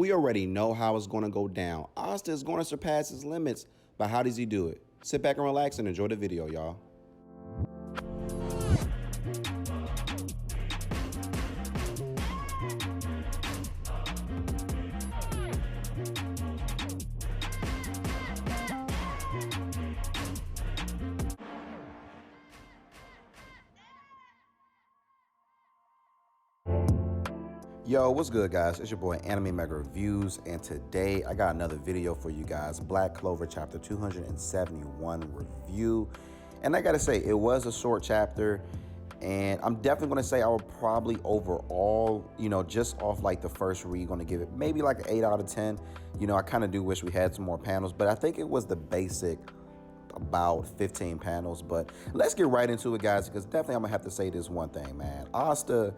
We already know how it's going to go down. Asta is going to surpass his limits, but how does he do it? Sit back and relax and enjoy the video, y'all. Yo, what's good, guys? It's your boy Anime Mega Reviews, and today I got another video for you guys. Black Clover chapter 271 review. And I gotta say, it was a short chapter, and I'm definitely gonna say I would probably overall, just off like the first read, gonna give it maybe like an 8 out of 10. I kind of do wish we had some more panels, but I think it was the basic about 15 panels. But let's get right into it, guys, because definitely I'm gonna have to say this one thing, man. Asta,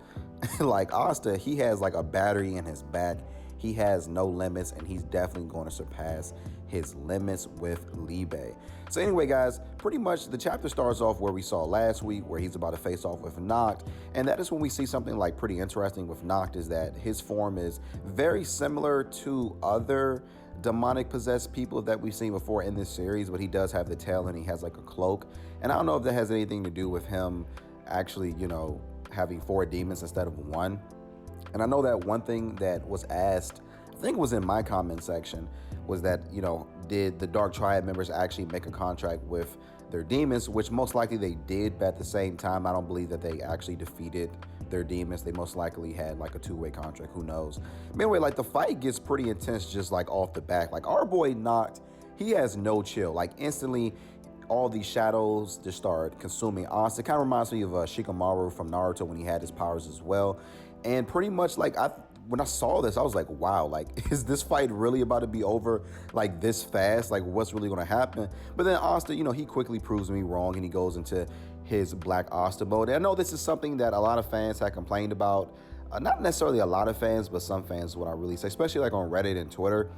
Asta, he has like a battery in his back. He has no limits, and he's definitely going to surpass his limits with Liebe. So anyway, guys, pretty much the chapter starts off where we saw last week, where he's about to face off with Nacht. And that is when we see something like pretty interesting with Nacht, is that his form is very similar to other demonic possessed people that we've seen before in this series, but he does have the tail and he has like a cloak. And I don't know if that has anything to do with him actually, having 4 demons instead of 1. And I know that one thing that was asked, I think it was in my comment section, was that, did the Dark Triad members actually make a contract with their demons, which most likely they did, but at the same time, I don't believe that they actually defeated their demons. They most likely had like a 2-way contract, who knows. But anyway, like the fight gets pretty intense just like off the back. Like our boy Nacht, he has no chill. Like instantly, all these shadows just start consuming Asta. It kind of reminds me of Shikamaru from Naruto when he had his powers as well. And pretty much like when I saw this, I was like, wow, like, is this fight really about to be over like this fast? Like, what's really going to happen? But then Asta, he quickly proves me wrong, and he goes into his Black Asta mode. And I know this is something that a lot of fans had complained about. Not necessarily a lot of fans, but some fans is what I really say, especially like on Reddit and Twitter.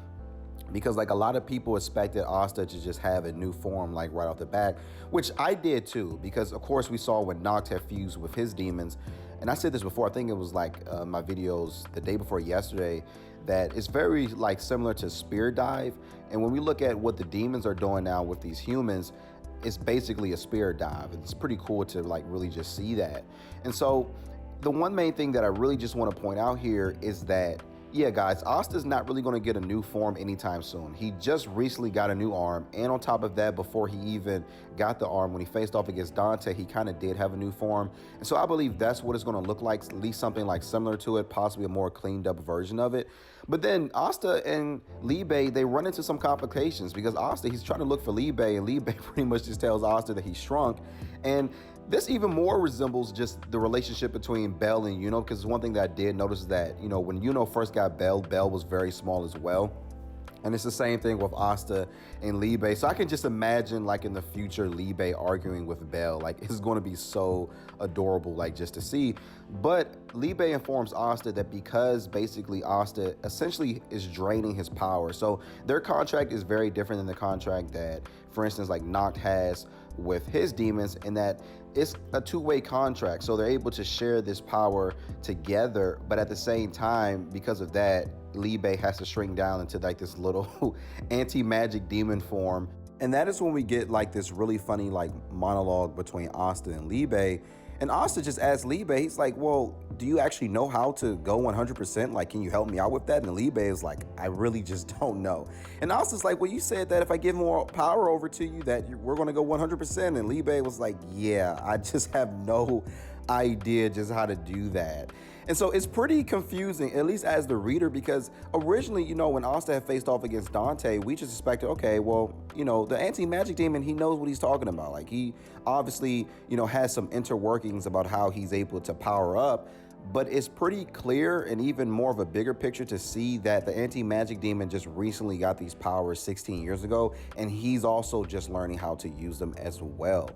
Because like a lot of people expected Asta to just have a new form like right off the bat, which I did too, because of course we saw when Nacht had fused with his demons. And I said this before, I think it was like my videos the day before yesterday, that it's very like similar to Spear Dive. And when we look at what the demons are doing now with these humans, it's basically a spear dive. It's pretty cool to like really just see that. And so the one main thing that I really just want to point out here is that, yeah, guys, Asta's not really going to get a new form anytime soon. He just recently got a new arm, and on top of that, before he even got the arm, when he faced off against Dante, he kind of did have a new form. And so I believe that's what it's going to look like, at least something like similar to it, possibly a more cleaned up version of it. But then Asta and Liebe, they run into some complications, because Asta, he's trying to look for Liebe, and Liebe pretty much just tells Asta that he's shrunk. And this even more resembles just the relationship between Bell and Yuno, because one thing that I did notice is that, when Yuno first got Bell, Bell was very small as well. And it's the same thing with Asta and Liebe. So I can just imagine like in the future, Liebe arguing with Bell. Like it's going to be so adorable, like just to see. But Liebe informs Asta that because basically Asta essentially is draining his power. So their contract is very different than the contract that, for instance, like Nacht has with his demons, in that it's a 2-way contract. So they're able to share this power together, but at the same time, because of that, Liebe has to shrink down into like this little anti-magic demon form. And that is when we get like this really funny like monologue between Asta and Liebe. And Asta just asks Liebe, he's like, well, do you actually know how to go 100%? Like, can you help me out with that? And Liebe is like, I really just don't know. And Asta's like, well, you said that if I give more power over to you, that we're going to go 100%. And Liebe was like, yeah, I just have no idea just how to do that. And so it's pretty confusing, at least as the reader, because originally, when Asta had faced off against Dante, we just expected, okay, well, the anti-magic demon, he knows what he's talking about. Like he obviously, has some interworkings about how he's able to power up. But it's pretty clear and even more of a bigger picture to see that the anti-magic demon just recently got these powers 16 years ago, and he's also just learning how to use them as well.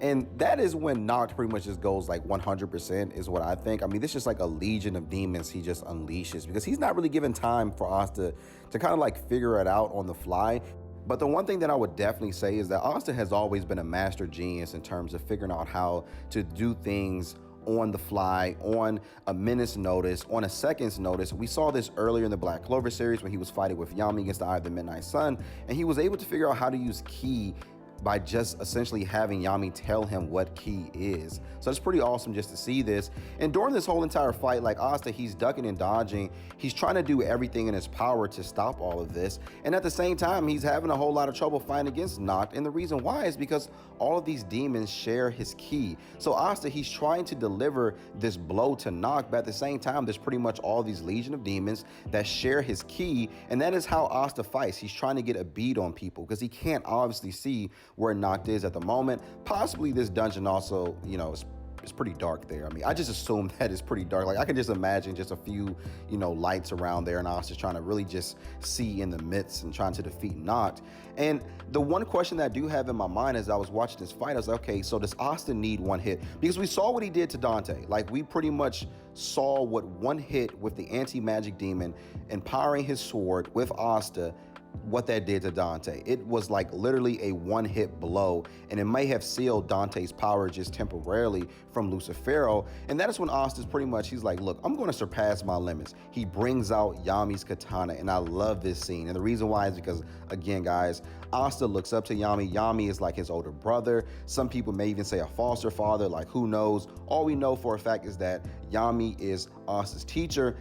And that is when Nacht pretty much just goes like 100% is what I think. I mean, this is just like a legion of demons he just unleashes, because he's not really given time for Asta to kind of like figure it out on the fly. But the one thing that I would definitely say is that Asta has always been a master genius in terms of figuring out how to do things on the fly, on a minute's notice, on a second's notice. We saw this earlier in the Black Clover series when he was fighting with Yami against the Eye of the Midnight Sun, and he was able to figure out how to use ki by just essentially having Yami tell him what ki is. So it's pretty awesome just to see this. And during this whole entire fight, like Asta, he's ducking and dodging. He's trying to do everything in his power to stop all of this. And at the same time, he's having a whole lot of trouble fighting against Nacht. And the reason why is because all of these demons share his ki. So Asta, he's trying to deliver this blow to Nacht, but at the same time, there's pretty much all these legion of demons that share his ki. And that is how Asta fights. He's trying to get a bead on people because he can't obviously see where Nacht is at the moment. Possibly this dungeon also, you know, it's pretty dark there. I mean, I just assume that it's pretty dark. Like I can just imagine just a few, you know, lights around there, and I was just trying to really just see in the midst and trying to defeat Nacht. And the one question that I do have in my mind as I was watching this fight, I was like, okay, so does Asta need one hit? Because we saw what he did to Dante. Like we pretty much saw what one hit with the anti-magic demon empowering his sword with Asta, what that did to Dante. It was like literally a one-hit blow, and it may have sealed Dante's power just temporarily from Lucifero. And that is when Asta's pretty much, he's like, look, I'm going to surpass my limits. He brings out Yami's katana, and I love this scene. And the reason why is because, again, guys, Asta looks up to Yami. Yami is like his older brother. Some people may even say a foster father, like who knows? All we know for a fact is that Yami is Asta's teacher.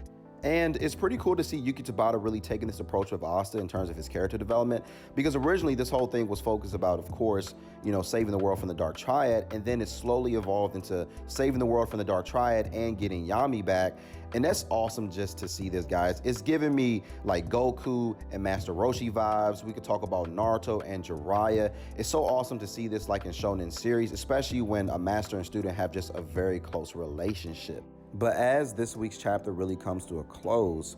And it's pretty cool to see Yuki Tabata really taking this approach with Asta in terms of his character development, because originally this whole thing was focused about, of course, you know, saving the world from the Dark Triad, and then it slowly evolved into saving the world from the Dark Triad and getting Yami back. And that's awesome just to see this, guys. It's giving me like Goku and Master Roshi vibes. We could talk about Naruto and Jiraiya. It's so awesome to see this like in shonen series, especially when a master and student have just a very close relationship. But as this week's chapter really comes to a close,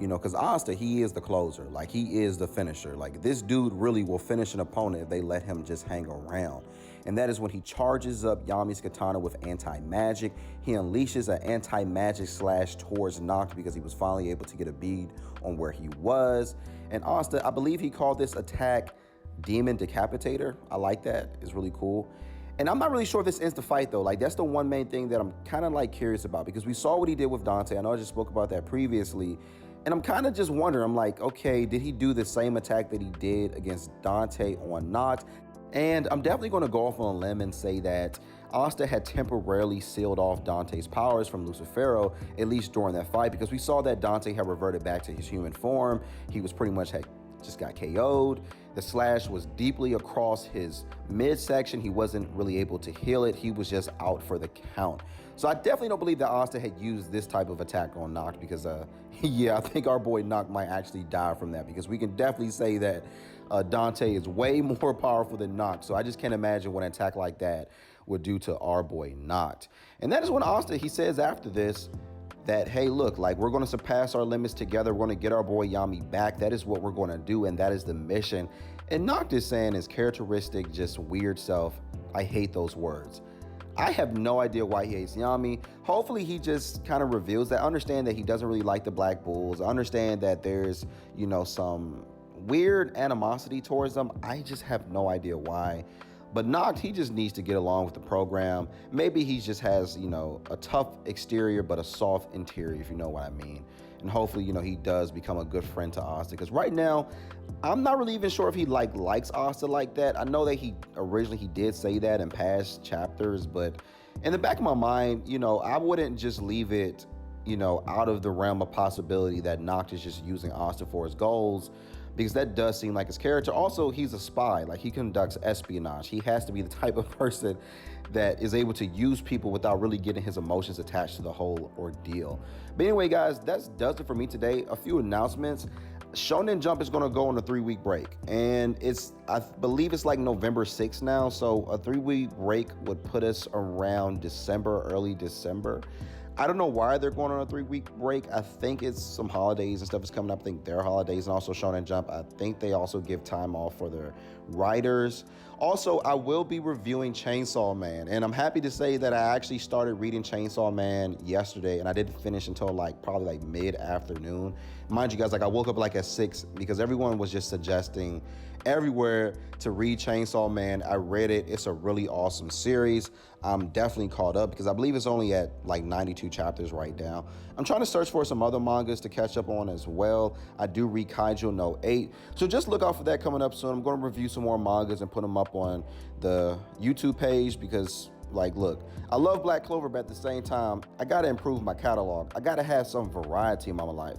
you know, because Asta, he is the closer. Like, he is the finisher. Like, this dude really will finish an opponent if they let him just hang around. And that is when he charges up Yami's katana with anti-magic. He unleashes an anti-magic slash towards Nacht because he was finally able to get a bead on where he was. And Asta, I believe he called this attack Demon Decapitator. I like that. It's really cool. And I'm not really sure if this ends the fight, though. Like, that's the one main thing that I'm kind of like curious about, because we saw what he did with Dante. I know I just spoke about that previously. And I'm kind of just wondering, I'm like, okay, did he do the same attack that he did against Dante on Nacht? And I'm definitely going to go off on a limb and say that Asta had temporarily sealed off Dante's powers from Lucifero, at least during that fight, because we saw that Dante had reverted back to his human form. He was pretty much just got KO'd. The slash was deeply across his midsection. He wasn't really able to heal it. He was just out for the count. So I definitely don't believe that Asta had used this type of attack on Nacht, because yeah, I think our boy Nacht might actually die from that, because we can definitely say that Dante is way more powerful than Nacht. So I just can't imagine what an attack like that would do to our boy Nacht. And that is when Asta, he says after this, that, hey, look, like, we're going to surpass our limits together. We're going to get our boy Yami back. That is what we're going to do, and that is the mission. And Nacht is saying his characteristic, just weird self, I hate those words. I have no idea why he hates Yami. Hopefully he just kind of reveals that. I understand that he doesn't really like the Black Bulls. I understand that there's, you know, some weird animosity towards them. I just have no idea why. But Nacht, he just needs to get along with the program. Maybe he just has, you know, a tough exterior, but a soft interior, if you know what I mean. And hopefully, you know, he does become a good friend to Asta. Because right now, I'm not really even sure if he likes Asta like that. I know that he originally did say that in past chapters, but in the back of my mind, you know, I wouldn't just leave it, you know, out of the realm of possibility that Nacht is just using Asta for his goals, because that does seem like his character. Also, he's a spy. Like, he conducts espionage. He has to be the type of person that is able to use people without really getting his emotions attached to the whole ordeal. But anyway, guys, that does it for me today. A few announcements. Shonen Jump is going to go on a 3-week break, and I believe it's like November 6th now. So a 3-week break would put us around December, early December. I don't know why they're going on a 3-week break. I think it's some holidays and stuff is coming up. I think their holidays, and also Shonen Jump, I think they also give time off for their writers. Also, I will be reviewing Chainsaw Man, and I'm happy to say that I actually started reading Chainsaw Man yesterday, and I didn't finish until probably mid-afternoon. Mind you guys, like I woke up like at 6 because everyone was just suggesting everywhere to read Chainsaw Man. I read it. It's a really awesome series. I'm definitely caught up because I believe it's only at like 92 chapters right now. I'm trying to search for some other mangas to catch up on as well. I do read Kaiju no 8. So just look out for that coming up soon. I'm going to review some more mangas and put them up on the YouTube page because, like, look, I love Black Clover, but at the same time, I got to improve my catalog. I got to have some variety in my life.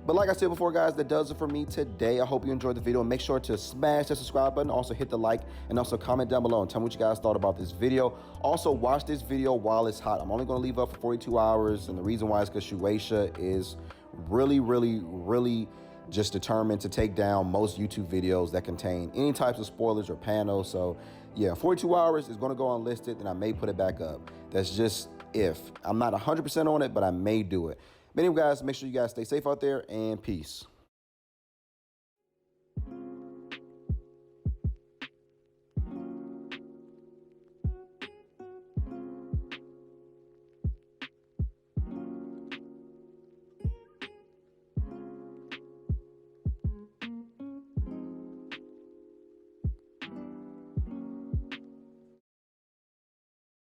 But like I said before, guys, that does it for me today. I hope you enjoyed the video, and make sure to smash that subscribe button. Also hit the like, and also comment down below and tell me what you guys thought about this video. Also, watch this video while it's hot. I'm only going to leave up for 42 hours, and the reason why is because Shueisha is really just determined to take down most YouTube videos that contain any types of spoilers or panels. So yeah, 42 hours is going to go unlisted, and I may put it back up. That's just if. I'm not 100% on it, but I may do it. But anyway, guys, make sure you guys stay safe out there, and peace.